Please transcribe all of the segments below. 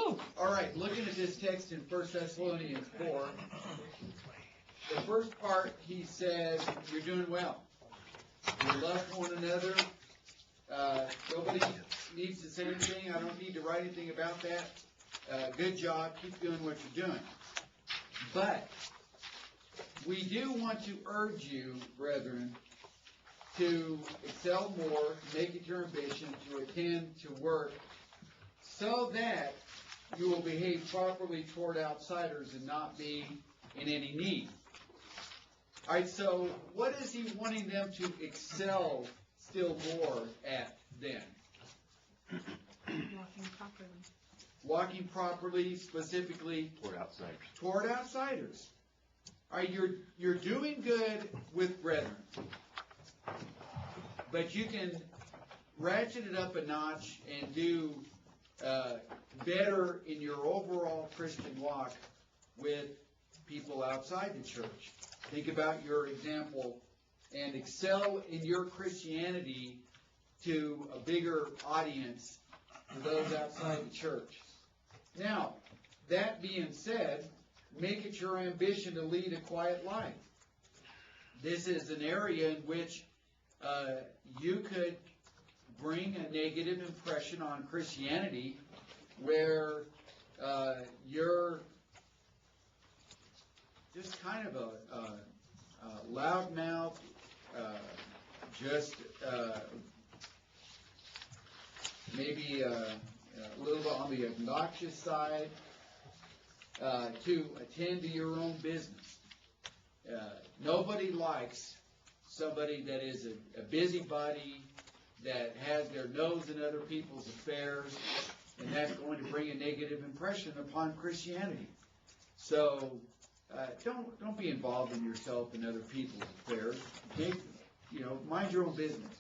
All right, looking at this text in 1 Thessalonians 4, the first part, he says, you're doing well. You love one another. Nobody needs to say anything. I don't need to write anything about that. Good job. Keep doing what you're doing. But we do want to urge you, brethren, to excel more, to make it your ambition, to attend to work, so that you will behave properly toward outsiders and not be in any need. All right, so what is he wanting them to excel still more at then? Walking properly. Walking properly, specifically Toward outsiders. Toward outsiders. All right, you're doing good with brethren, but you can ratchet it up a notch and do better in your overall Christian walk with people outside the church. Think about your example and excel in your Christianity to a bigger audience for those outside the church. Now, that being said, make it your ambition to lead a quiet life. This is an area in which you could bring a negative impression on Christianity where you're just kind of a loudmouth, just maybe a little bit on the obnoxious side, to attend to your own business. Nobody likes somebody that is a busybody, that has their nose in other people's affairs, and that's going to bring a negative impression upon Christianity. So don't be involved in yourself and other people's affairs. Mind your own business.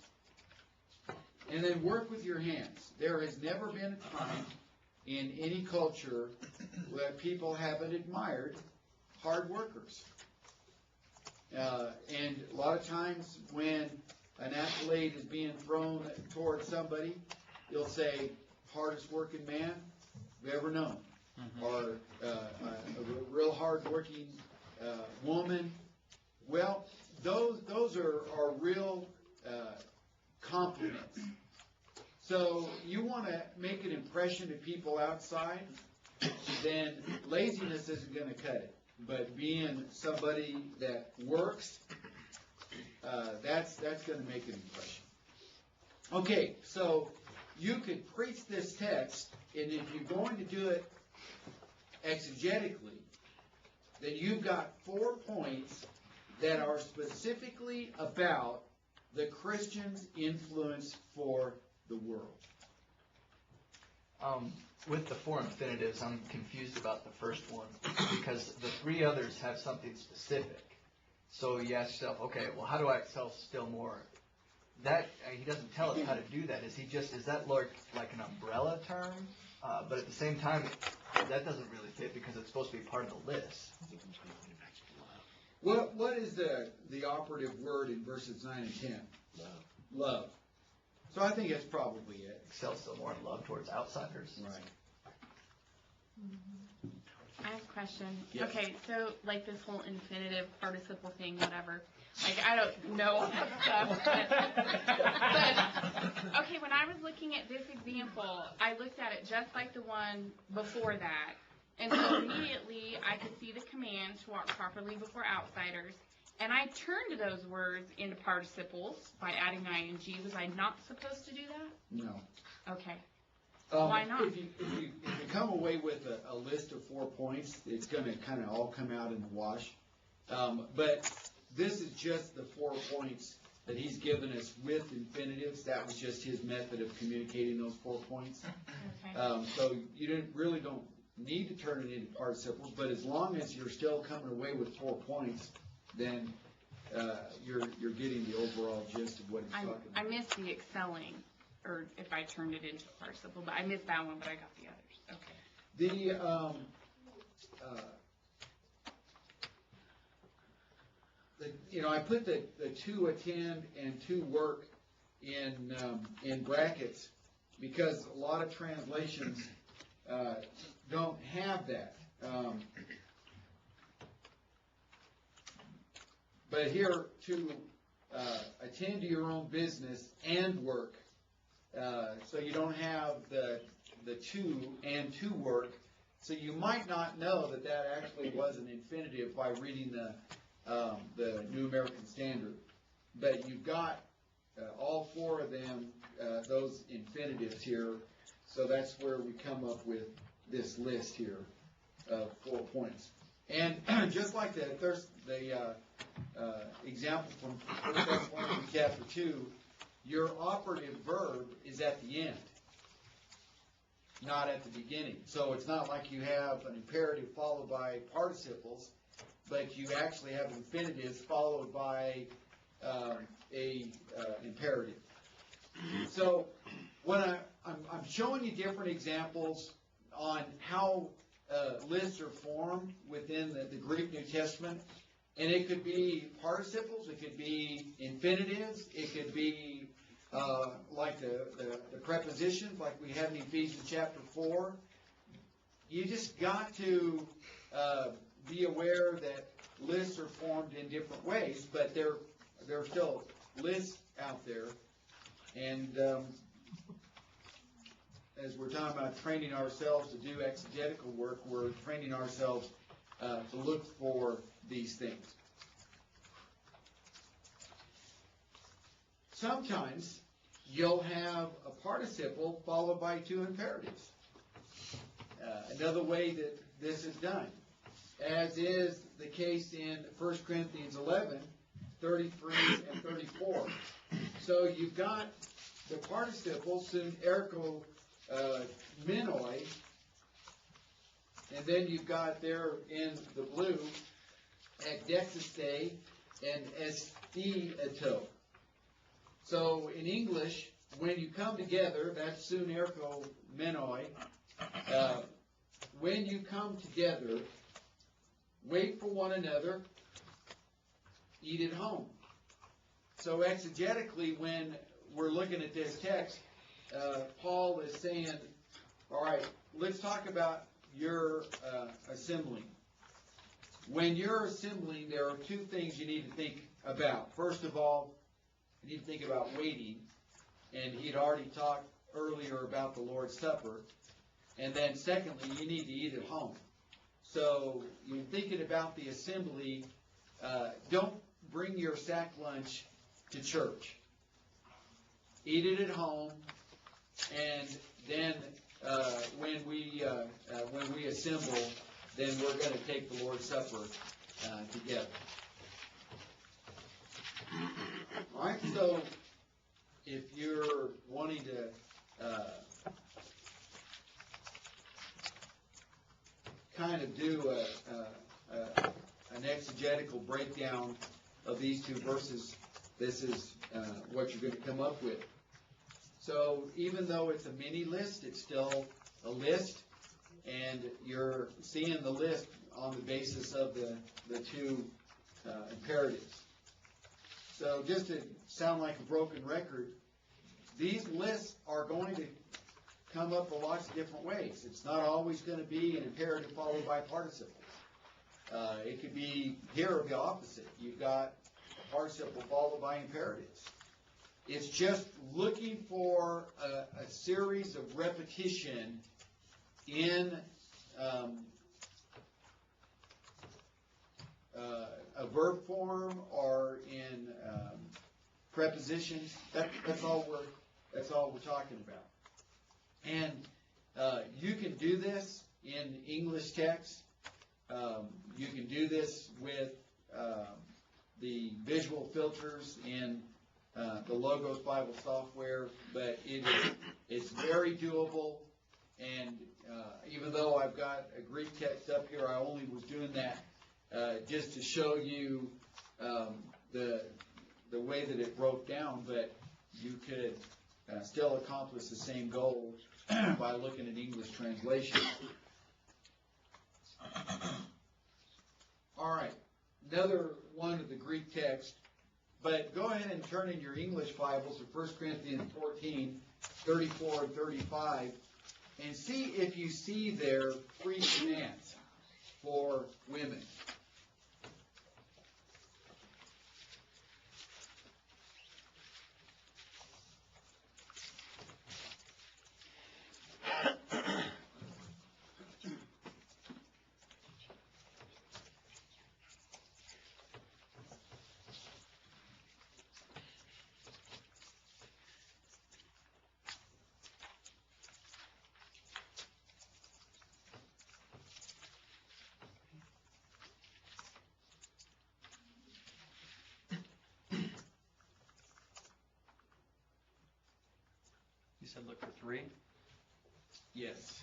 And then work with your hands. There has never been a time in any culture where people haven't admired hard workers. And a lot of times when an accolade is being thrown towards somebody, you'll say, hardest working man we've ever known. Mm-hmm. Or a real hard-working woman. Well, those are real compliments. So you want to make an impression to people outside, then laziness isn't going to cut it. But being somebody that works, that's going to make an impression. Okay, so you could preach this text, and if you're going to do it exegetically, then you've got 4 points that are specifically about the Christian's influence for the world. With the 4 infinitives, I'm confused about the first one because the 3 others have something specific. So you ask yourself, okay, well, how do I excel still more? That he doesn't tell us how to do that. Is that like an umbrella term? But at the same time, that doesn't really fit because it's supposed to be part of the list. What is the operative word in verses 9 and 10? Love. Love. So I think that's probably it. Excel still more in love towards outsiders. Right. Mm-hmm. I have a question. Yes. Okay, so like this whole infinitive, participle thing, whatever. Like I don't know all that stuff. But okay, when I was looking at this example, I looked at it just like the one before that. And so immediately I could see the command to walk properly before outsiders. And I turned those words into participles by adding ing. Was I not supposed to do that? No. Okay. Why not? If you come away with a list of 4 points, it's going to kind of all come out in the wash. But this is just the 4 points that he's given us with infinitives. That was just his method of communicating those 4 points. Okay. So you really don't need to turn it into participles, but as long as you're still coming away with 4 points, then you're getting the overall gist of what he's talking about. I missed the excelling, or if I turned it into a participle, but I missed that one, but I got the others. Okay. I put the to attend and to work in brackets because a lot of translations have that. But here, to attend to your own business and work, so you don't have the to and to work. So you might not know that that actually was an infinitive by reading the New American Standard. But you've got all four of them, those infinitives here. So that's where we come up with this list here of 4 points. And just like the example from 1 Thessalonians chapter 2, your operative verb is at the end, not at the beginning. So it's not like you have an imperative followed by participles, but you actually have infinitives followed by a imperative. So when I'm showing you different examples on how lists are formed within the Greek New Testament, and it could be participles, it could be infinitives, it could be like the prepositions, like we have in Ephesians chapter 4. You just got to be aware that lists are formed in different ways, but there are still lists out there. And as we're talking about training ourselves to do exegetical work, we're training ourselves to look for these things. Sometimes you'll have a participle followed by two imperatives. Another way that this is done, as is the case in 1 Corinthians 11, 33 and 34. So you've got the participle, sun ergo menoi, and then you've got there in the blue, exegesis and estieto. So in English, when you come together, that's sun ergo menoi. When you come together, wait for one another, eat at home. So exegetically, when we're looking at this text, Paul is saying, all right, let's talk about your assembling. When you're assembling, there are two things you need to think about. First of all, you need to think about waiting. And he'd already talked earlier about the Lord's Supper. And then secondly, you need to eat at home. So you're thinking about the assembly. Don't bring your sack lunch to church. Eat it at home, and then when we assemble, then we're going to take the Lord's Supper together. All right. So if you're wanting to kind of do an exegetical breakdown of these two verses, this is what you're going to come up with. So even though it's a mini list, it's still a list, and you're seeing the list on the basis of the two imperatives. So just to sound like a broken record, these lists are going to come up in lots of different ways. It's not always going to be an imperative followed by participles. It could be here the opposite. You've got a participle followed by imperatives. It's just looking for a series of repetition in a verb form or in prepositions. That's all we're talking about. And you can do this in English text. You can do this with the visual filters in the Logos Bible software, but it's very doable. And even though I've got a Greek text up here, I only was doing that just to show you the way that it broke down. But you could still accomplish the same goal by looking at English translation. All right, another one of the Greek text. But go ahead and turn in your English Bibles to 1 Corinthians 14, 34 and 35. and see if you see there 3 commands for women. You said look for 3? Yes.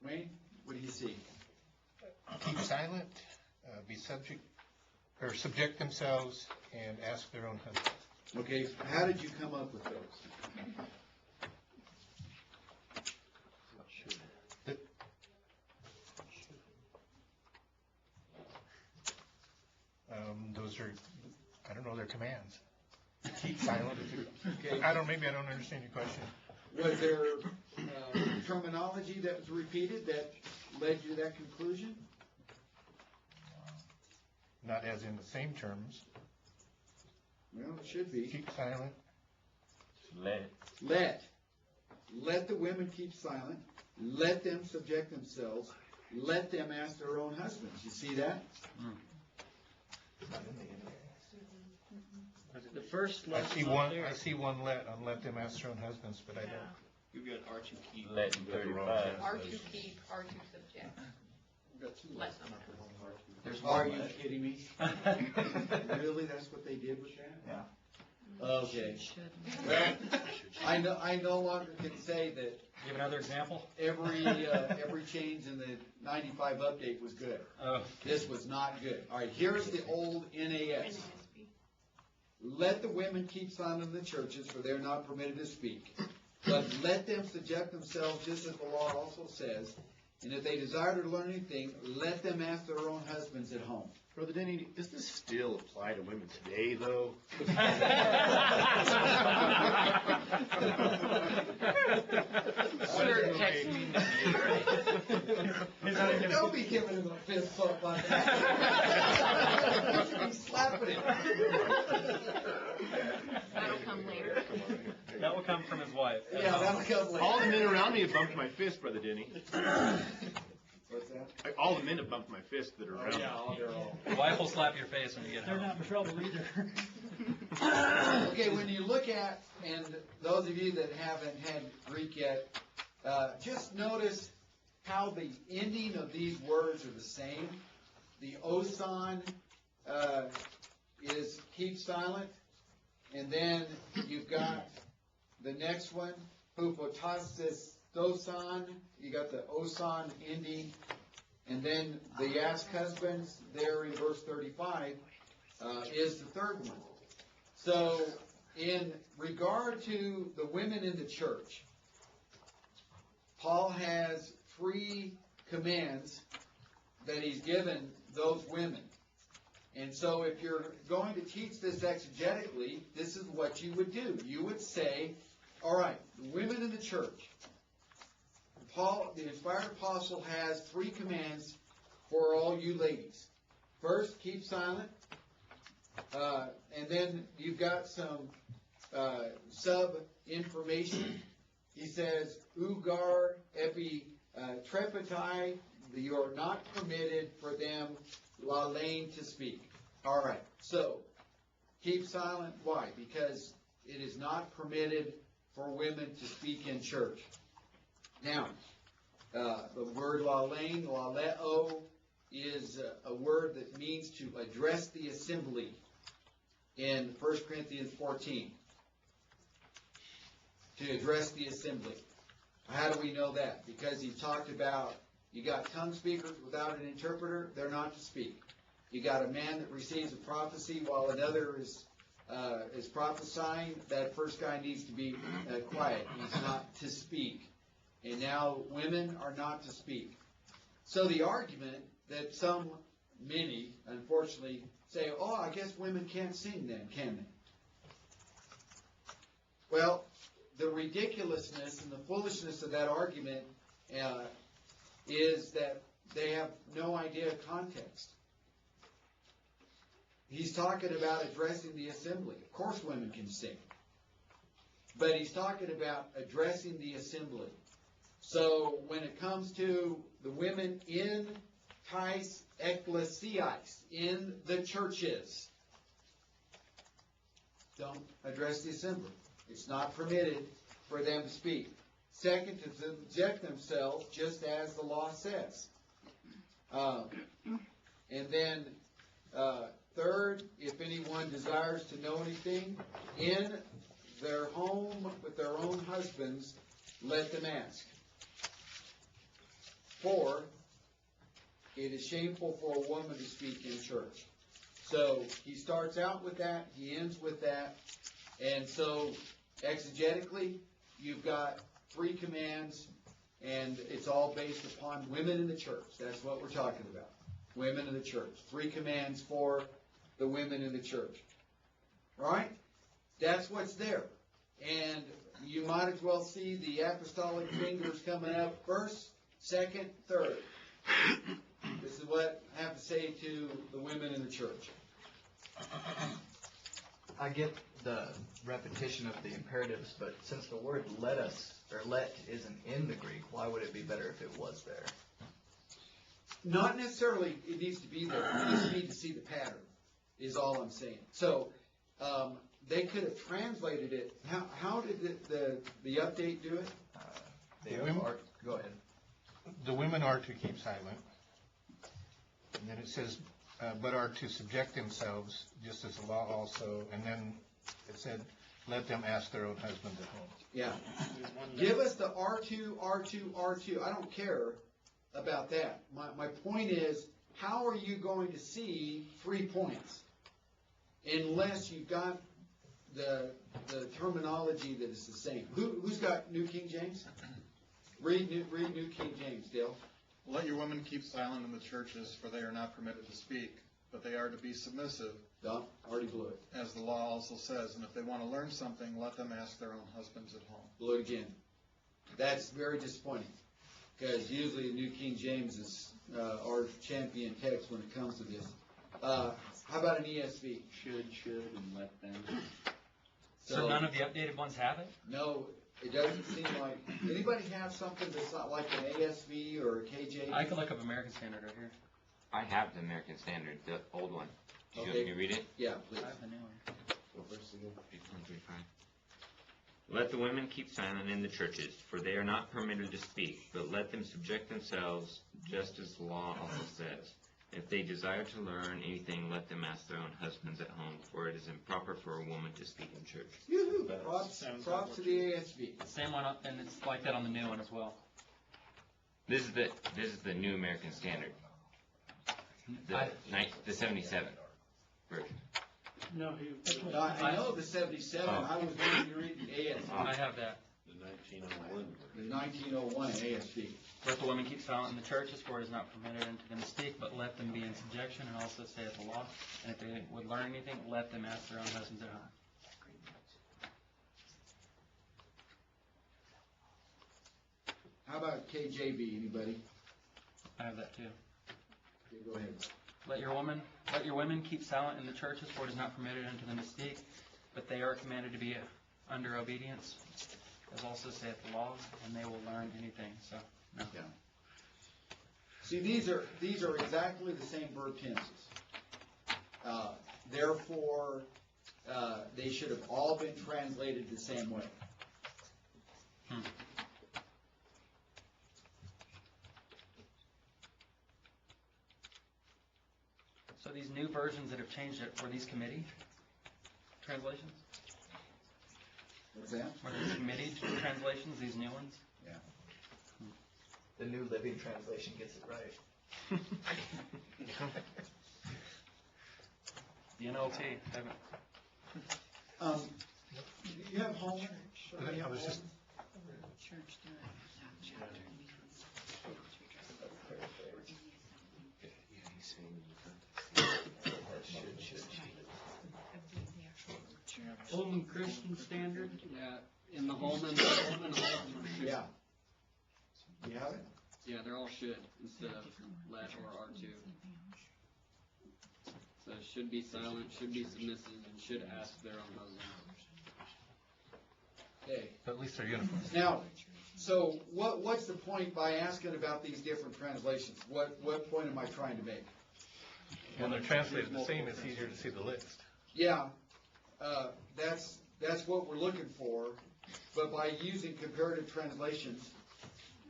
Wayne, what do you see? Keep silent, be subject themselves, and ask their own husbands. Okay, how did you come up with those? Those are, I don't know, they're commands. Keep silent. Okay. Maybe I don't understand your question. Was there terminology that was repeated that led you to that conclusion? Not as in the same terms. Well, it should be. Keep silent. Let the women keep silent. Let them subject themselves. Let them ask their own husbands. You see that? The first I lesson see up one. there. I see one. Let them ask their own husbands, but I don't. You've got R to keep. Let in 35. Are to keep, are to subject. We've got 2 Let lessons. them. There's Are more. you kidding me? Really? That's what they did with that? Yeah. Okay. I no longer can say that You have another example? every change in the 95 update was good. Oh. This was not good. All right, here's the old NAS. Let the women keep silent in the churches, for they're not permitted to speak. But let them subject themselves, just as the law also says. And if they desire to learn anything, let them ask their own husbands at home. Brother Denny, does this still apply to women today, though? Sure, text me. Don't be giving him a fist bump like that. You should be slapping him. That'll come later. That will come from his wife. Yeah, that'll come later. All the men around me have bumped my fist, Brother Denny. What's that? All the men have bumped my fist that are around me. they're all. Your wife will slap your face when you get home. They're not in trouble either. Okay, when you look at, and those of you that haven't had Greek yet, just notice how the ending of these words are the same. The osan is keep silent, and then you've got the next one, hupotasis dosan, you got the osan ending, and then the ask husbands there in verse 35 is the third one. So in regard to the women in the church, Paul has 3 commands that he's given those women. And so if you're going to teach this exegetically, this is what you would do. You would say, all right, the women in the church, Paul, the inspired apostle, has 3 commands for all you ladies. First, keep silent. And then you've got some sub-information. He says, ugar epi trepatai, you're not permitted for them, lalain, to speak. All right, so keep silent. Why? Because it is not permitted for women to speak in church. Now, the word laleo, is a word that means to address the assembly in 1 Corinthians 14. To address the assembly. How do we know that? Because he talked about, you got tongue speakers without an interpreter, they're not to speak. You got a man that receives a prophecy while another is prophesying, that first guy needs to be quiet. He's not to speak. And now women are not to speak. So the argument that many, unfortunately, say, oh, I guess women can't sing then, can they? Well, the ridiculousness and the foolishness of that argument is that they have no idea of context. He's talking about addressing the assembly. Of course women can sing. But he's talking about addressing the assembly. So when it comes to the women in tais ecclesiais, in the churches, don't address the assembly. It's not permitted for them to speak. Second, to subject themselves just as the law says. And then third, if anyone desires to know anything in their home with their own husbands, let them ask. 4, it is shameful for a woman to speak in church. So he starts out with that, he ends with that, and so exegetically, you've got 3 commands, and it's all based upon women in the church. That's what we're talking about. Women in the church. 3 commands for the women in the church. All right? That's what's there. And you might as well see the apostolic fingers coming up first, second, third. This is what I have to say to the women in the church. I get the repetition of the imperatives, but since the word let isn't in the Greek, why would it be better if it was there? Not necessarily it needs to be there. You just need to see the pattern, is all I'm saying. So they could have translated it. How did the update do it? Go ahead. The women are to keep silent. And then it says, but are to subject themselves, just as the law also. And then it said, let them ask their own husbands at home. Yeah. Give us the R2, R2, R2. I don't care about that. My point is, how are you going to see 3 points unless you've got the terminology that is the same? Who's got New King James? Read New King James, Dale. Let your women keep silent in the churches, for they are not permitted to speak, but they are to be submissive. No, already blew it. As the law also says, and if they want to learn something, let them ask their own husbands at home. Blew it again. That's very disappointing, because usually the New King James is our champion text when it comes to this. How about an ESV? Should, and let them. So none of the updated ones have it? No, it doesn't seem like. Anybody have something that's not like an ASV or a KJV? I can look up American Standard right here. I have the American Standard, the old one. Do you Okay. want me to read it? Yeah, please. I have the new one. Page 135. Let the women keep silent in the churches, for they are not permitted to speak, but let them subject themselves, just as the law also says. If they desire to learn anything, let them ask their own husbands at home, for it is improper for a woman to speak in church. Yoo-hoo. Props to the ASV. Same one, and it's like that on the new one as well. This is the New American Standard, the 77 version. No, I know the 77. I was going to read the ASV. I have that. The 1901. The 1901 ASV. Let the women keep silent in the churches, for it is not permitted unto them to speak, but let them be in subjection, and also saith the law. And if they would learn anything, let them ask their own husbands at home. How about KJV? Anybody? I have that too. Okay, go ahead. Let your women keep silent in the churches, for it is not permitted unto them to speak, but they are commanded to be under obedience, as also saith the law, and they will learn anything. So, no. Yeah. See, these are exactly the same verb tenses. Therefore, they should have all been translated the same way. So these new versions that have changed it, were these committee translations? What's that? Were these committee translations, these new ones? The New Living Translation gets it right. The NLT, haven't. You have home? Yeah, I was just, Holman Christian Standard, in the Holman all should. Yeah. You have it? Yeah, they're all should instead of let or are to. So should be silent, should be submissive, and should ask their own husband. Okay. at least they're uniform. Now, so what's the point by asking about these different translations? What point am I trying to make? When they're translated the same, it's easier to see the list. Yeah, that's what we're looking for, but by using comparative translations,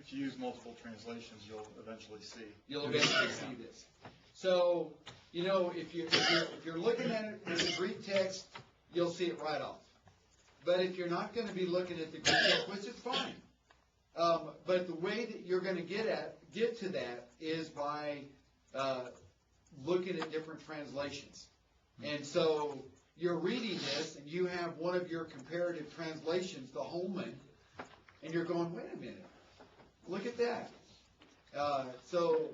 If you use multiple translations, you'll eventually see. you'll eventually see this. So, if you're looking at it in the Greek text, you'll see it right off. But if you're not going to be looking at the Greek text, which is fine, but the way that you're going to get to that is by looking at different translations. And so you're reading this, and you have one of your comparative translations, the Holman, and you're going, wait a minute, look at that. So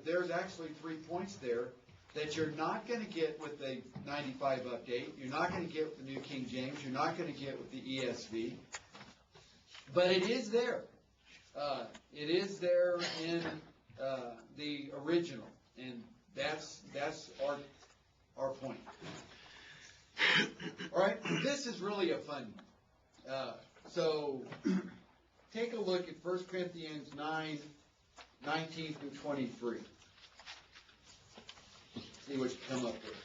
there's actually 3 points there that you're not going to get with the 95 update. You're not going to get with the New King James. You're not going to get with the ESV. But it is there. It is there in the original, and that's our point. All right, this is really a fun one. So take a look at 1 Corinthians 9, 19 through 23. See what you come up with.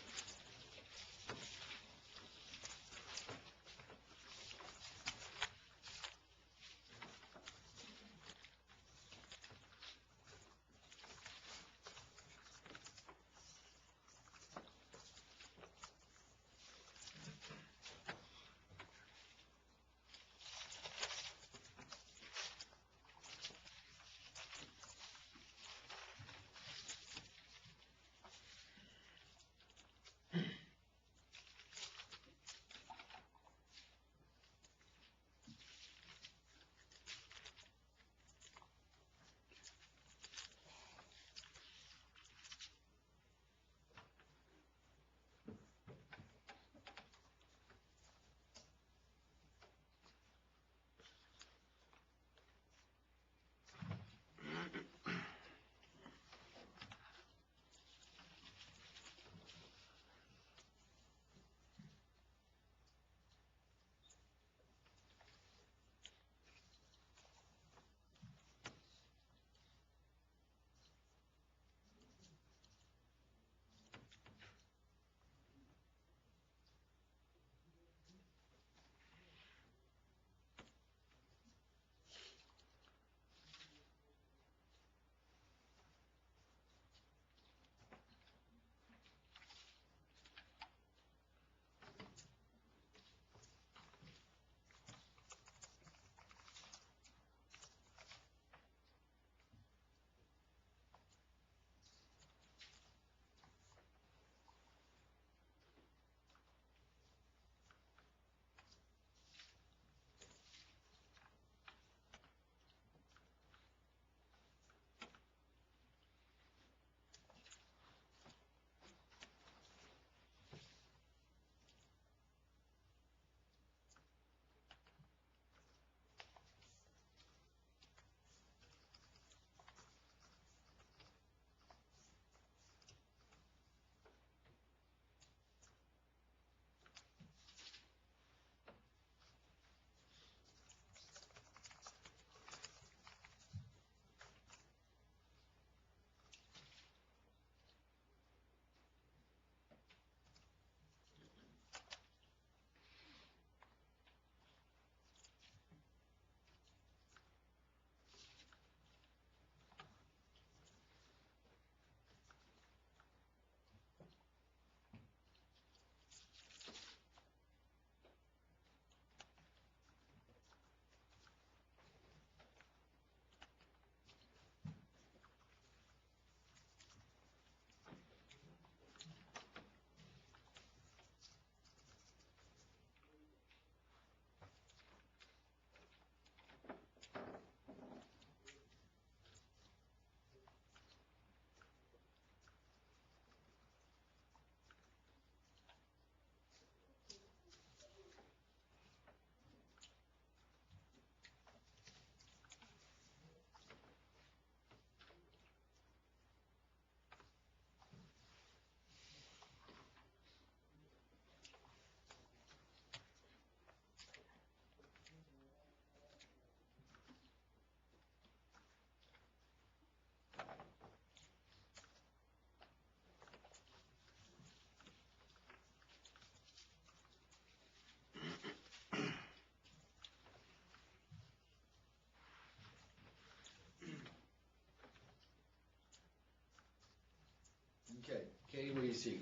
see?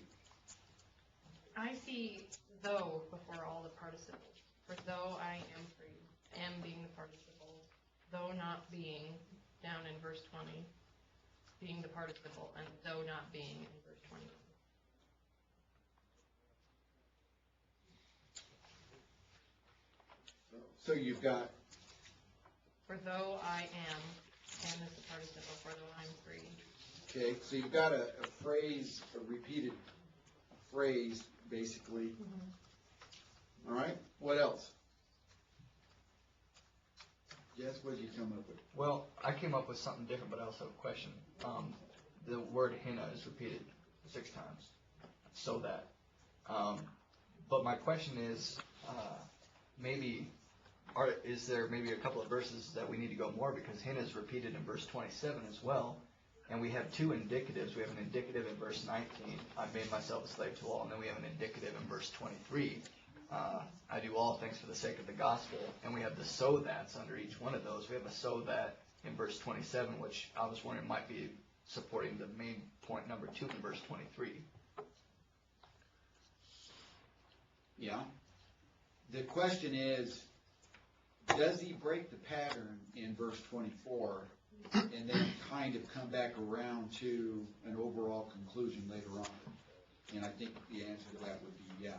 I see though before all the participles. For though I am free, am being the participle, though not being, down in verse 20, being the participle, and though not being in verse 21. So you've got, For though I am is the participle, for though I'm free. okay, so you've got a phrase, a repeated phrase, basically. All right, what else? Jess, what did you come up with? Well, I came up with something different, but I also have a question. The word Hina is repeated 6 times, so that. But my question is, is there maybe a couple of verses that we need to go more, because Hina is repeated in verse 27 as well, and we have 2 indicatives. We have an indicative in verse 19, I've made myself a slave to all, and then we have an indicative in verse 23, I do all things for the sake of the gospel, and we have the so that's under each one of those. We have a so that in verse 27, which I was wondering might be supporting the main point number 2 in verse 23. Yeah. The question is, does he break the pattern in verse 24 and then kind of come back around to an overall conclusion later on? And I think the answer to that would be yeah.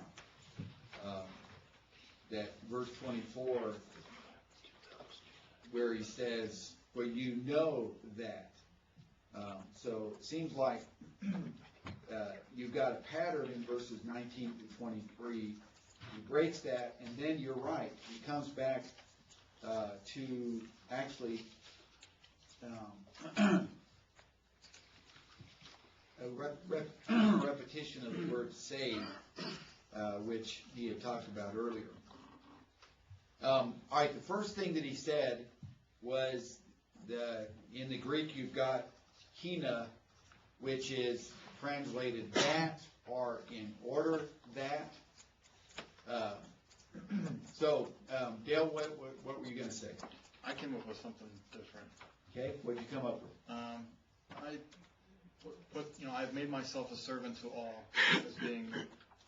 That verse 24, where he says, well, you know that. So it seems like you've got a pattern in verses 19 to 23. He breaks that, and then you're right. He comes back to actually a repetition of the word save, which he had talked about earlier. All right, the first thing that he said was in the Greek you've got Hina, which is translated that or in order that. So, Dale, what were you going to say? I came up with something different. Okay, what did you come up with? I've made myself a servant to all as being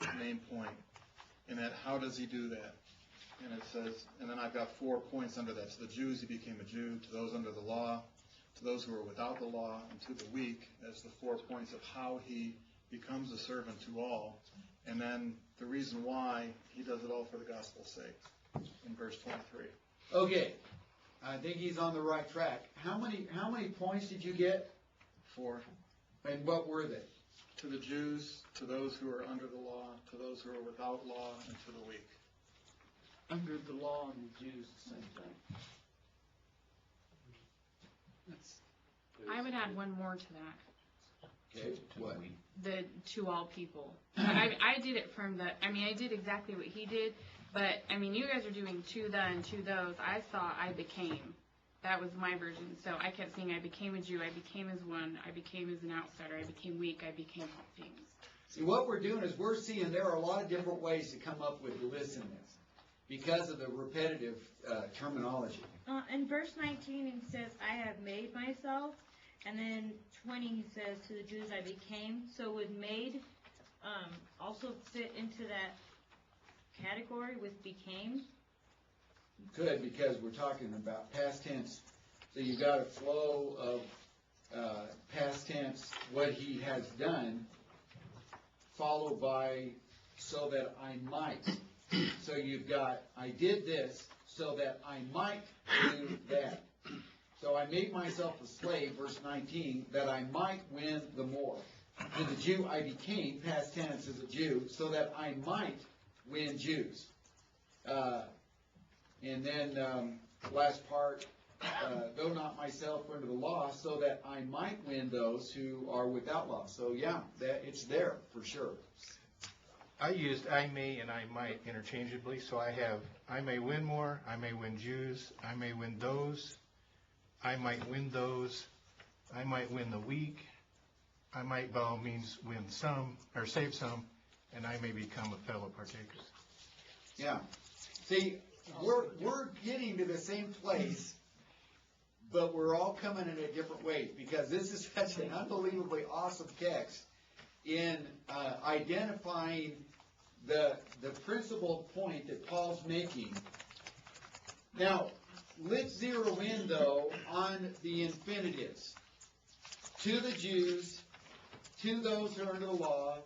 the main point. And that, how does he do that? And it says, and then I've got 4 points under that. To the Jews, he became a Jew. To those under the law, to those who are without the law, and to the weak, as the 4 points of how he becomes a servant to all. And then the reason why he does it all for the gospel's sake in verse 23. Okay, I think he's on the right track. How many points did you get? 4. And what were they? To the Jews, to those who are under the law, to those who are without law, and to the weak. Under the law and the Jews, the same thing. I would add one more to that. Okay, what? The to all people. I did it from I did exactly what he did, but, you guys are doing to the and to those. I saw I became. That was my version. So I kept saying I became a Jew, I became as one, I became as an outsider, I became weak, I became all things. See, what we're doing is we're seeing there are a lot of different ways to come up with lists in this because of the repetitive terminology. In verse 19 it says, I have made myself, and then 20 he says, to the Jews I became. So would made also fit into that category with became? Could, because we're talking about past tense. So you've got a flow of past tense, what he has done, followed by so that I might. So you've got, I did this so that I might do that. So I made myself a slave, verse 19, that I might win the more. To the Jew I became, past tense as a Jew, so that I might win Jews. And then last part, though not myself under the law, so that I might win those who are without law. So yeah, it's there for sure. I used I may and I might interchangeably, so I have I may win more, I may win Jews, I may win those, I might win those, I might win the weak, I might by all means win some, or save some, and I may become a fellow partaker. Yeah. See, we're getting to the same place, but we're all coming in a different way because this is such an unbelievably awesome text in identifying the principal point that Paul's making. Now, let's zero in, though, on the infinitives. To the Jews, to those who are under the law,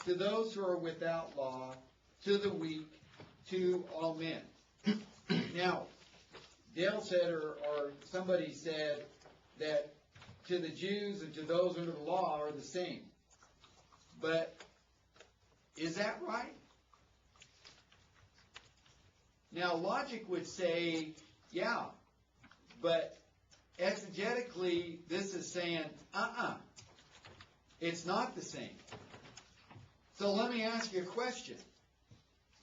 to those who are without law, to the weak, to all men. Now, Dale said, or somebody said, that to the Jews and to those under the law are the same. But is that right? Now, logic would say, yeah, but exegetically, this is saying, it's not the same. So let me ask you a question.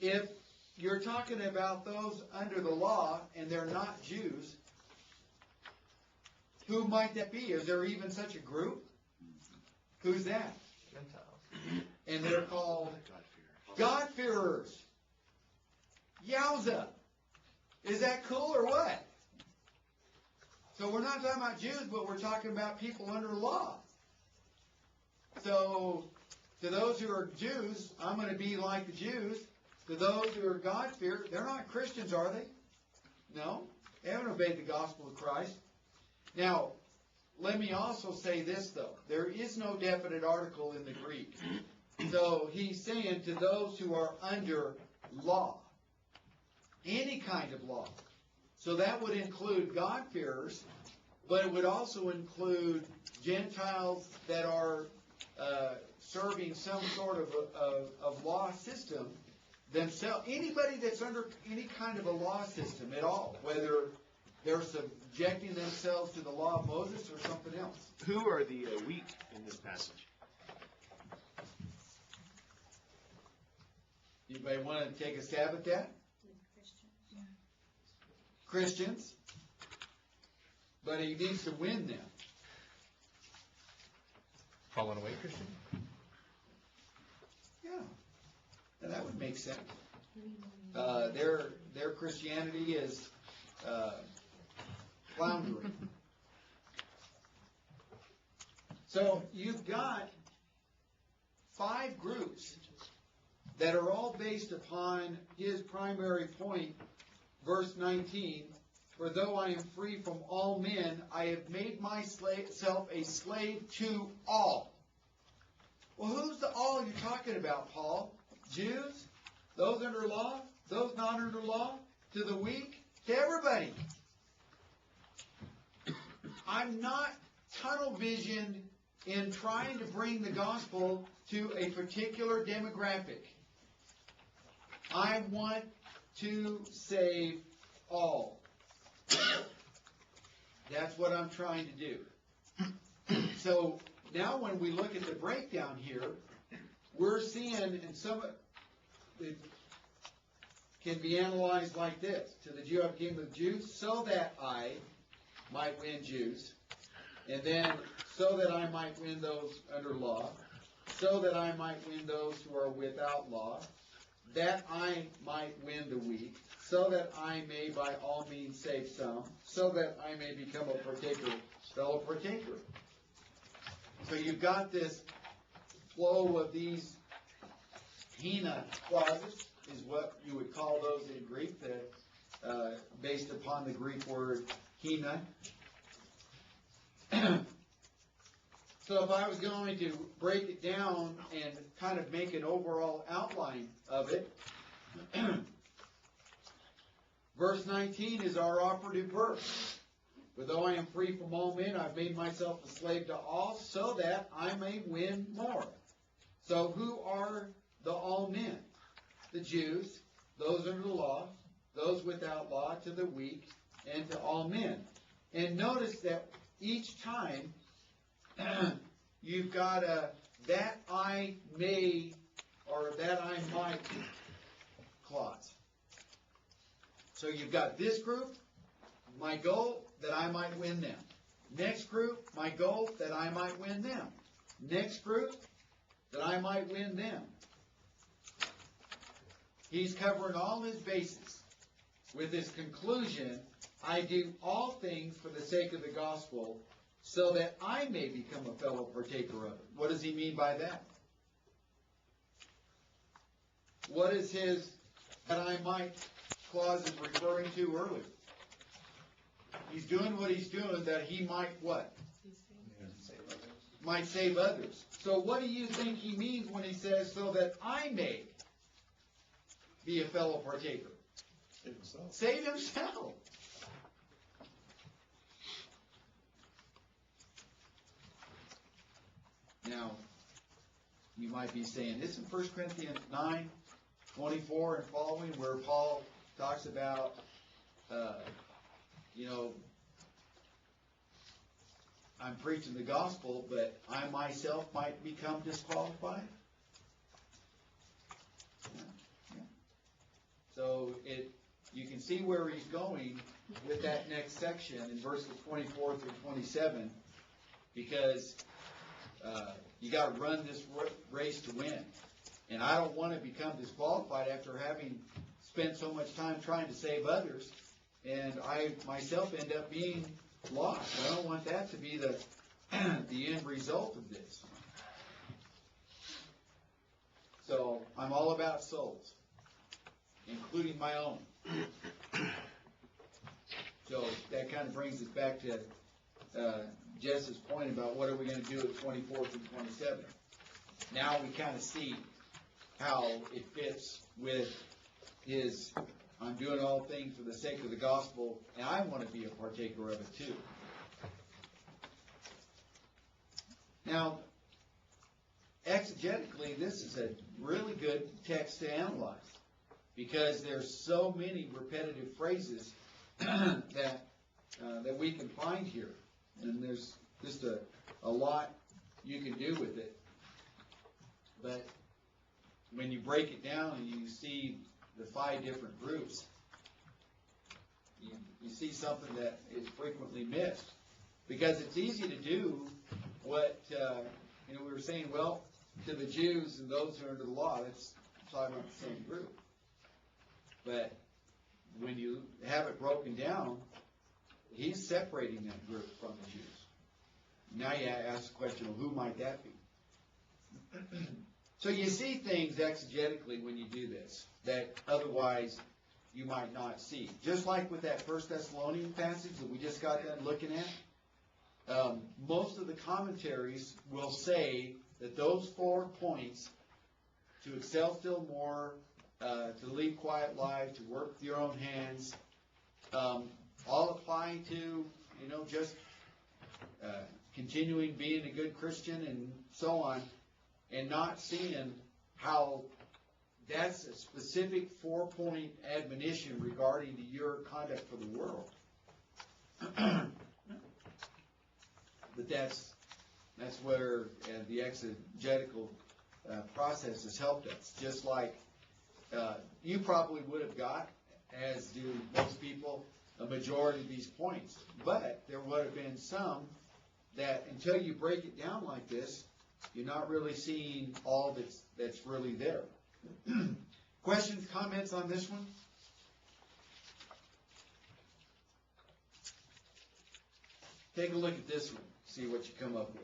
If you're talking about those under the law and they're not Jews, who might that be? Is there even such a group? Who's that? Gentiles. And they're called God-fearers. Yowza! Is that cool or what? So we're not talking about Jews, but we're talking about people under the law. So to those who are Jews, I'm going to be like the Jews. To those who are God-fearers, they're not Christians, are they? No. They haven't obeyed the gospel of Christ. Now, let me also say this, though. There is no definite article in the Greek. So he's saying to those who are under law. Any kind of law. So that would include God-fearers, but it would also include Gentiles that are serving some sort of law system themselves. Anybody that's under any kind of a law system at all, whether they're subjecting themselves to the law of Moses or something else. Who are the weak in this passage? Anybody want to take a stab at that? Christians. But he needs to win them. Fallen away Christian? Yeah. And that would make sense. Their Christianity is floundering. So you've got 5 groups that are all based upon his primary point, verse 19, for though I am free from all men, I have made myself a slave to all. Well, who's the all you're talking about, Paul? Jews? Those under law? Those not under law? To the weak? To everybody. I'm not tunnel visioned in trying to bring the gospel to a particular demographic. I want to save all. That's what I'm trying to do. So now when we look at the breakdown here, we're seeing, and some it can be analyzed like this. To the Jew I became a Jew so that I might win Jews. And then so that I might win those under law. So that I might win those who are without law. That I might win the weak. So that I may by all means save some. So that I may become a partaker, fellow partaker. So you've got this flow of these Hina Clauses, is what you would call those in Greek, that based upon the Greek word Hina. So if I was going to break it down and kind of make an overall outline of it, verse 19 is our operative verse. For though I am free from all men, I've made myself a slave to all, so that I may win more. So who are the all men? The Jews, those under the law, those without law, to the weak, and to all men. And notice that each time you've got a that I may or that I might clause. So you've got this group, my goal, that I might win them. Next group, my goal, that I might win them. Next group, that I might win them. He's covering all his bases with his conclusion, I do all things for the sake of the gospel, so that I may become a fellow partaker of it. What does he mean by that? what is his that I might clause is referring to earlier? He's doing what he's doing that he might what? Might save others. So what do you think he means when he says, so that I may be a fellow partaker? Save himself. Save himself. Now, you might be saying, isn't 1 Corinthians 9:24 and following where Paul talks about, I'm preaching the gospel, but I myself might become disqualified? Yeah. So you can see where he's going with that next section in verses 24 through 27, because you got to run this race to win. And I don't want to become disqualified after having spent so much time trying to save others, and I myself end up being lost. I don't want that to be the end result of this. So I'm all about souls, including my own. So that kind of brings us back to Jess's point about what are we going to do at 24 through 27. Now we kind of see how it fits with his, I'm doing all things for the sake of the gospel, and I want to be a partaker of it too. Now, exegetically, this is a really good text to analyze, because there's so many repetitive phrases that we can find here. And there's just a lot you can do with it. But when you break it down and you see the 5 different groups, you see something that is frequently missed. Because it's easy to do what, we were saying, well, to the Jews and those who are under the law, that's talking about the same group. But when you have it broken down, he's separating that group from the Jews. Now you ask the question, well, who might that be? So you see things exegetically when you do this that otherwise you might not see. Just like with that 1 Thessalonians passage that we just got done looking at, most of the commentaries will say that those 4 points, to excel still more, to lead quiet lives, to work with your own hands, all apply to, just continuing being a good Christian and so on, and not seeing how that's a specific 4-point admonition regarding to your conduct for the world. But that's where the exegetical process has helped us. Just like you probably would have got, as do most people, a majority of these points. But there would have been some that until you break it down like this, you're not really seeing all that's really there. Questions, comments on this one? Take a look at this one, see what you come up with.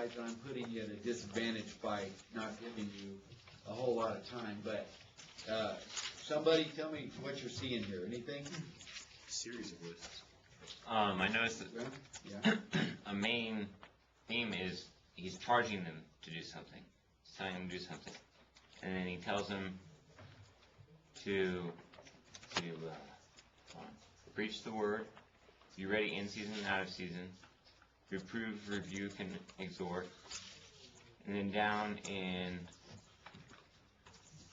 realize that I'm putting you at a disadvantage by not giving you a whole lot of time, but, somebody tell me what you're seeing here. Anything? Series of lists. I noticed that Yeah? a main theme is he's charging them to do something. He's telling them to do something. And then he tells them to preach the word, be ready in season and out of season, reprove, rebuke, and exhort. And then down in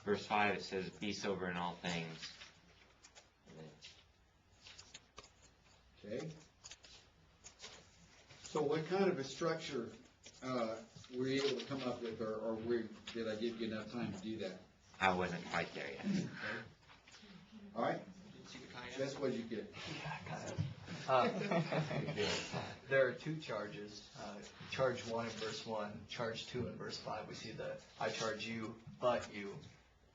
verse 5 it says, be sober in all things. Okay. So what kind of a structure, were you able to come up with, or did I give you enough time to do that? I wasn't quite there yet. All right? That's what you get. There are two charges. Charge 1 in verse 1, charge 2 in verse 5. We see the I charge you, but you.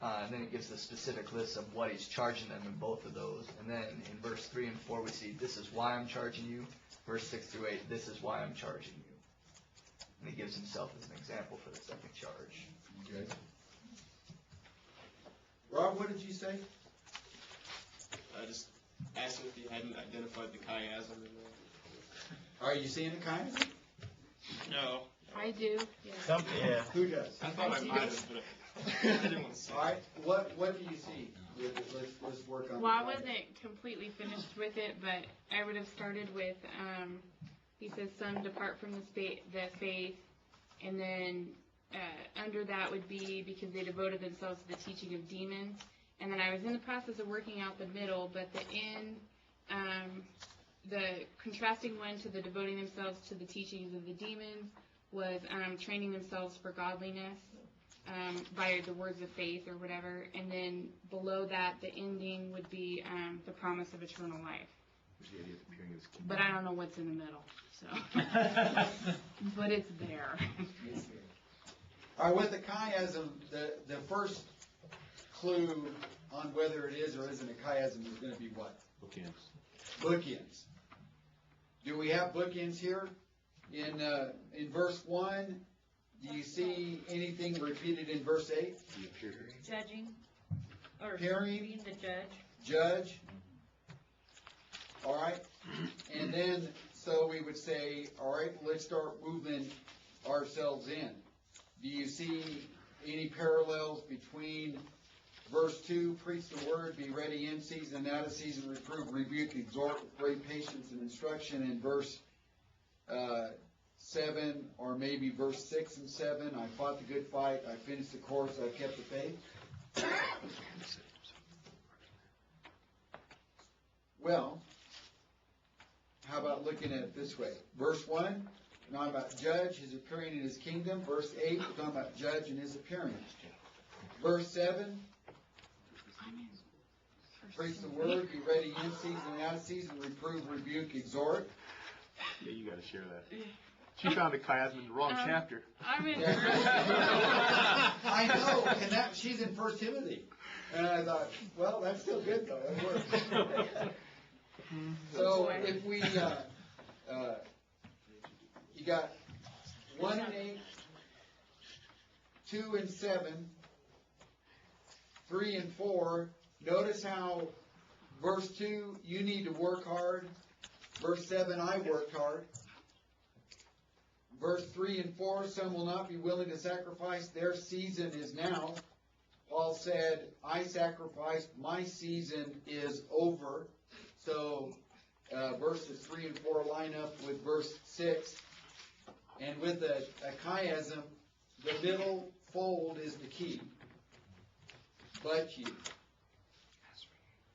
And then it gives the specific list of what he's charging them in both of those. And then in verse 3 and 4 we see this is why I'm charging you. Verse 6 through 8, this is why I'm charging you. And he gives himself as an example for the second charge. Okay. Rob, what did you say? I just asked him if he hadn't identified the chiasm in there. Are you seeing a chiasm? No. I do. Yeah. Who does? I thought I might have, but I didn't want to say All right. What do you see? Let's work on. Well, I wasn't completely finished with it, but I would have started with, he says, some depart from the faith, and then under that would be because they devoted themselves to the teaching of demons. And then I was in the process of working out the middle, but the contrasting one to the devoting themselves to the teachings of the demons was training themselves for godliness by the words of faith or whatever. And then below that, the ending would be the promise of eternal life. But I don't know what's in the middle, so. But it's there. All right, with the chiasm, the first clue on whether it is or isn't a chiasm is going to be what? Bookends. Bookends. Do we have bookends here? In verse 1, do you see anything repeated in verse 8? Judging, or Appearing. being the judge. Judge. All right. And then, so we would say, all right, let's start moving ourselves in. Do you see any parallels between verse 2, preach the word, be ready in season and out of season, reprove, rebuke, exhort with great patience and instruction, in verse 7, or maybe verse 6 and 7, I fought the good fight, I finished the course, I kept the faith? Well, how about looking at it this way? Verse 1, we're talking about judge, his appearing in his kingdom. Verse 8, we're talking about judge and his appearing. Verse 7, preach the word, be ready in season and out of season, reprove, rebuke, exhort. Yeah, you got to share that. She found a chiasm in the wrong chapter. I'm in. I know, and she's in 1 Timothy. And I thought, well, that's still good though. It works. So if we, you got 1 and 8, 2 and 7, 3 and 4. Notice how verse 2, you need to work hard. Verse 7, I worked hard. Verse 3 and 4, some will not be willing to sacrifice. Their season is now. Paul said, I sacrificed, my season is over. So verses 3 and 4 line up with verse 6. And with a chiasm, the middle fold is the key. But you.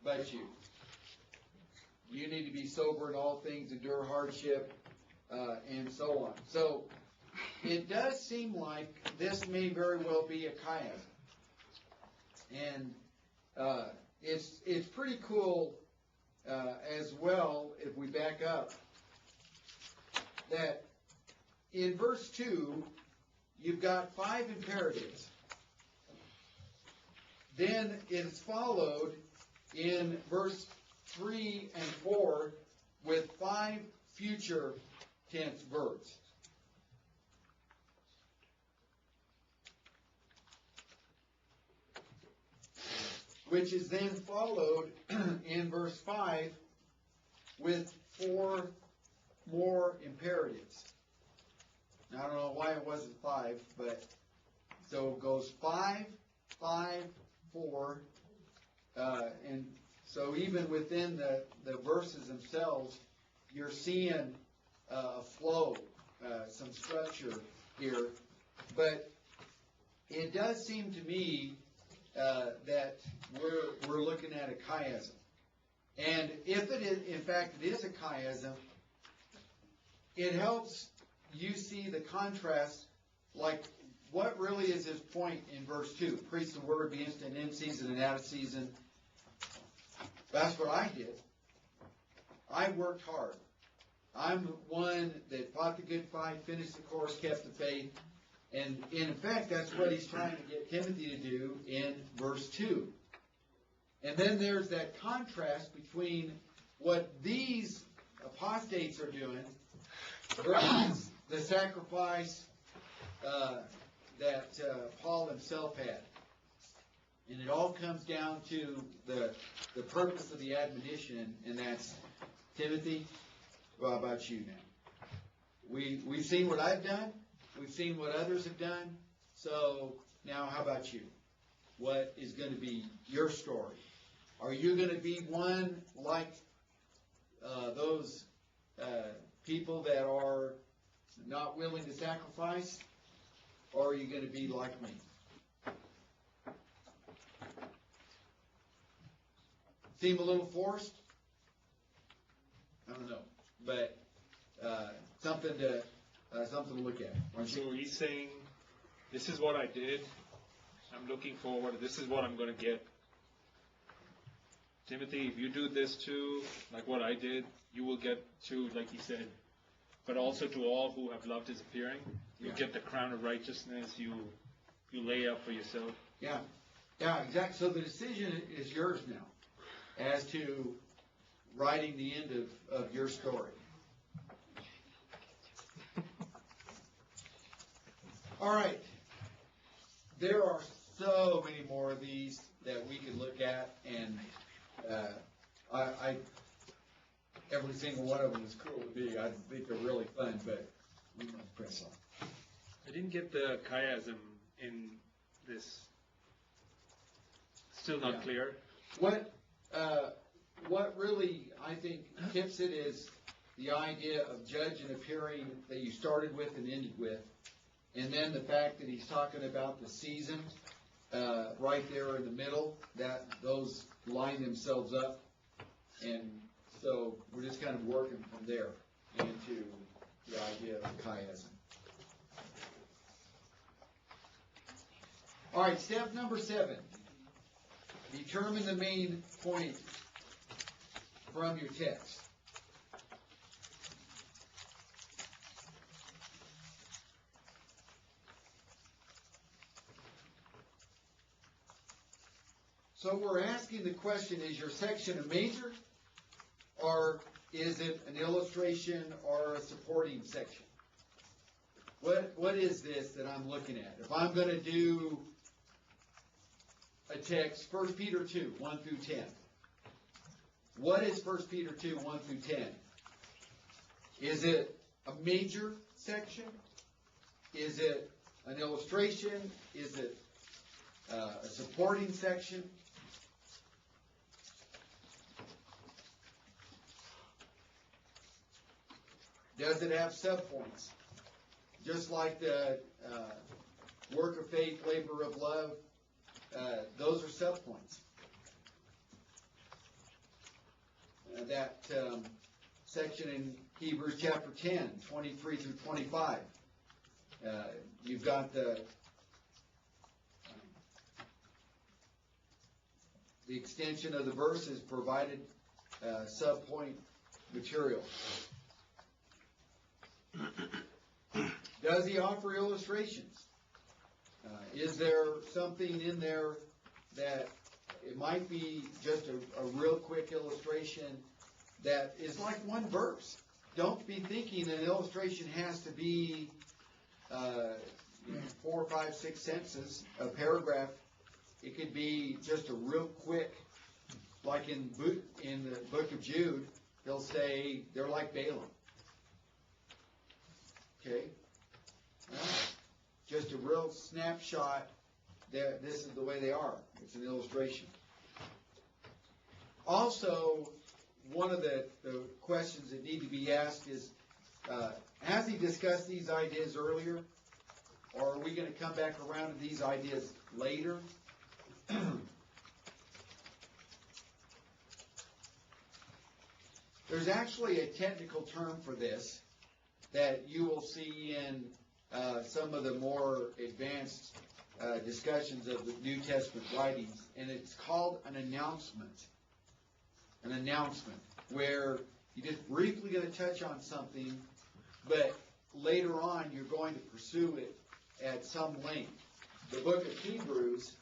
But you. You need to be sober in all things, endure hardship, and so on. So it does seem like this may very well be a chiasm. And it's pretty cool as well, if we back up, that in verse 2, you've got 5 imperatives. Then it is followed in verse 3 and 4 with 5 future tense verbs. which is then followed in verse 5 with 4 more imperatives. Now, I don't know why it wasn't 5, but so it goes 5, 5, 4, and so even within the verses themselves, you're seeing a flow, some structure here. But it does seem to me that we're looking at a chiasm. And if it is, in fact, it is a chiasm, it helps you see the contrast, like what really is his point in verse 2? Preach the word, be instant in season and out of season. That's what I did. I worked hard. I'm one that fought the good fight, finished the course, kept the faith. And in fact, that's what he's trying to get Timothy to do in verse 2. And then there's that contrast between what these apostates are doing versus the sacrifice that Paul himself had. And it all comes down to the purpose of the admonition, and that's, Timothy, well, how about you now? We've seen what I've done. We've seen what others have done. So now how about you? What is going to be your story? Are you going to be one like those people that are not willing to sacrifice? Or are you going to be like me? Seem a little forced? I don't know. But something to look at. So he's saying, this is what I did. I'm looking forward. This is what I'm going to get. Timothy, if you do this too, like what I did, you will get to, like he said, but also to all who have loved his appearing. You'll get the crown of righteousness you lay up for yourself. Yeah, exactly. So the decision is yours now as to writing the end of your story. All right. There are so many more of these that we can look at, and I every single one of them is cool to me. I think they're really fun, but we must press on. I didn't get the chiasm in this. Still not clear. What really, I think, tips it is the idea of judge and appearing that you started with and ended with. And then the fact that he's talking about the season right there in the middle, that those line themselves up. And so we're just kind of working from there into the idea of the chiasm. All right, step number 7. Determine the main point from your text. So we're asking the question, is your section a major, or is it an illustration or a supporting section? What is this that I'm looking at? If I'm going to do a text, 1 Peter 2, 1 through 10. What is 1 Peter 2, 1 through 10? Is it a major section? Is it an illustration? Is it a supporting section? Does it have subpoints? Just like the work of faith, labor of love, those are subpoints. That section in Hebrews chapter 10, 23 through 25. You've got the extension of the verses provided subpoint material. Does he offer illustrations? Is there something in there that it might be just a real quick illustration that is like one verse? Don't be thinking an illustration has to be 4, 5, 6 sentences, a paragraph. It could be just a real quick, like in the book of Jude, they'll say they're like Balaam. Okay? Just a real snapshot. This is the way they are. It's an illustration. Also, one of the questions that need to be asked is, has he discussed these ideas earlier? Or are we going to come back around to these ideas later? There's actually a technical term for this that you will see in some of the more advanced discussions of the New Testament writings, and it's called an announcement. An announcement, where you just briefly going to touch on something, but later on you're going to pursue it at some length. The book of Hebrews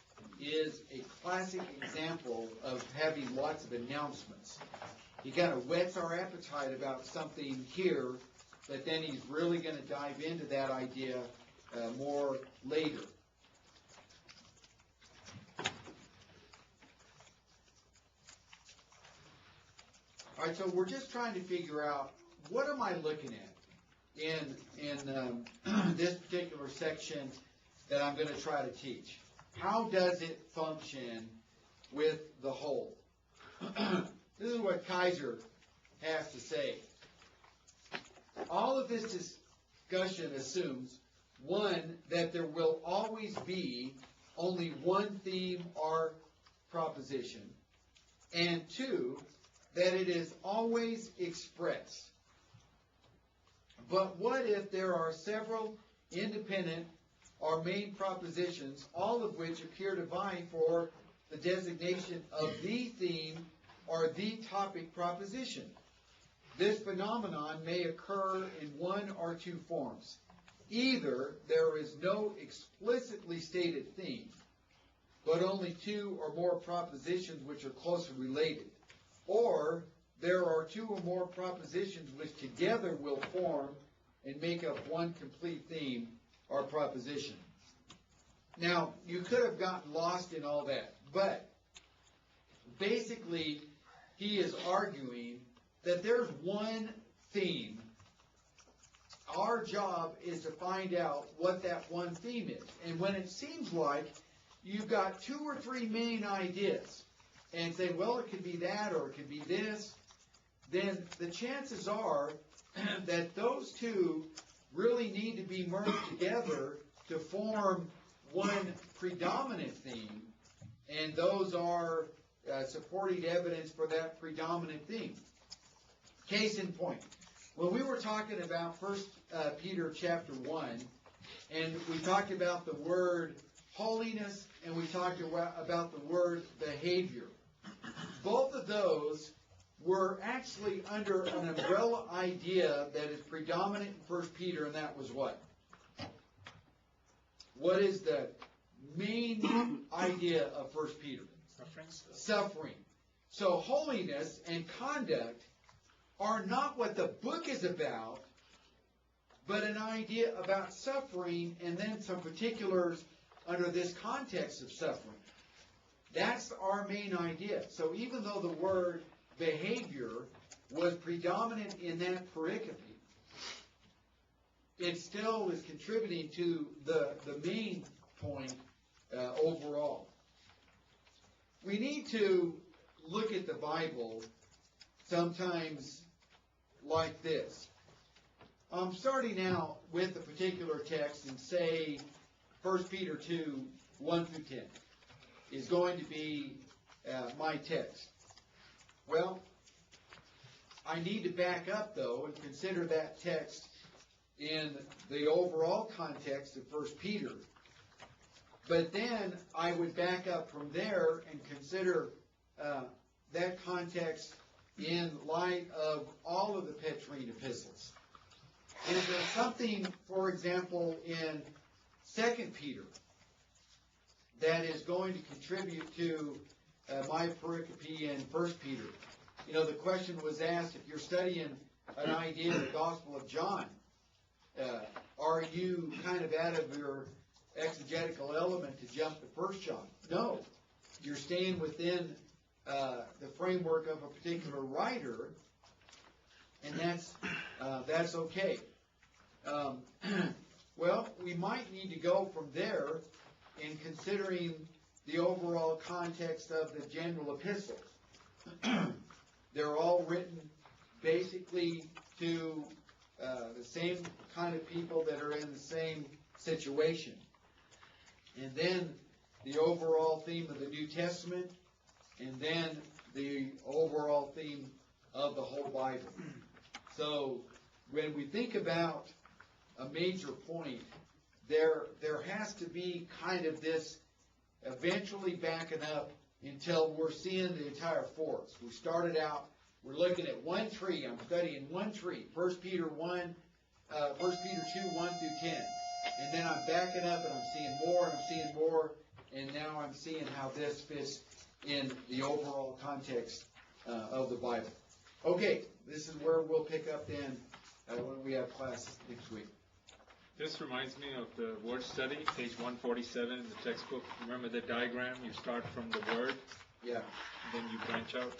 is a classic example of having lots of announcements. He kind of whets our appetite about something here, but then he's really going to dive into that idea more later. All right, so we're just trying to figure out, what am I looking at in this particular section that I'm going to try to teach? How does it function with the whole? This is what Kaiser has to say. All of this discussion assumes, one, that there will always be only one theme or proposition, and two, that it is always expressed. But what if there are several independent or main propositions, all of which appear to vie for the designation of the theme or the topic proposition? This phenomenon may occur in one or two forms. Either there is no explicitly stated theme, but only two or more propositions which are closely related, or there are two or more propositions which together will form and make up one complete theme or proposition. Now, you could have gotten lost in all that, but basically he is arguing that there's one theme. Our job is to find out what that one theme is. And when it seems like you've got two or three main ideas, and say, well, it could be that or it could be this, then the chances are that those two really need to be merged together to form one predominant theme, and those are supporting evidence for that predominant theme. Case in point, when we were talking about 1 Peter chapter 1, and we talked about the word holiness, and we talked about the word behavior, both of those were actually under an umbrella idea that is predominant in 1 Peter, and that was what? What is the main idea of 1 Peter? Suffering. So holiness and conduct are not what the book is about, but an idea about suffering, and then some particulars under this context of suffering. That's our main idea. So even though the word behavior was predominant in that pericope, it still is contributing to the main point overall. We need to look at the Bible sometimes like this. I'm starting out with a particular text and say 1 Peter 2, 1 through 10 is going to be my text. Well, I need to back up, though, and consider that text in the overall context of 1 Peter. But then I would back up from there and consider that context in light of all of the Petrine epistles. And if there's something, for example, in 2 Peter that is going to contribute to my pericope in 1 Peter. You know, the question was asked, if you're studying an idea of the Gospel of John, are you kind of out of your exegetical element to jump to 1 John. No, you're staying within the framework of a particular writer, and that's okay. Well, we might need to go from there in considering the overall context of the general epistles. They're all written basically to the same kind of people that are in the same situation. And then the overall theme of the New Testament, and then the overall theme of the whole Bible. So when we think about a major point, there has to be kind of this eventually backing up until we're seeing the entire forest. We started out, we're looking at one tree. I'm studying one tree. 1 Peter 2, 1 through 10. And then I'm backing up and I'm seeing more and I'm seeing more. And now I'm seeing how this fits in the overall context of the Bible. Okay, this is where we'll pick up then when we have class next week. This reminds me of the word study, page 147 in the textbook. Remember the diagram? You start from the word, Yeah. and then you branch out.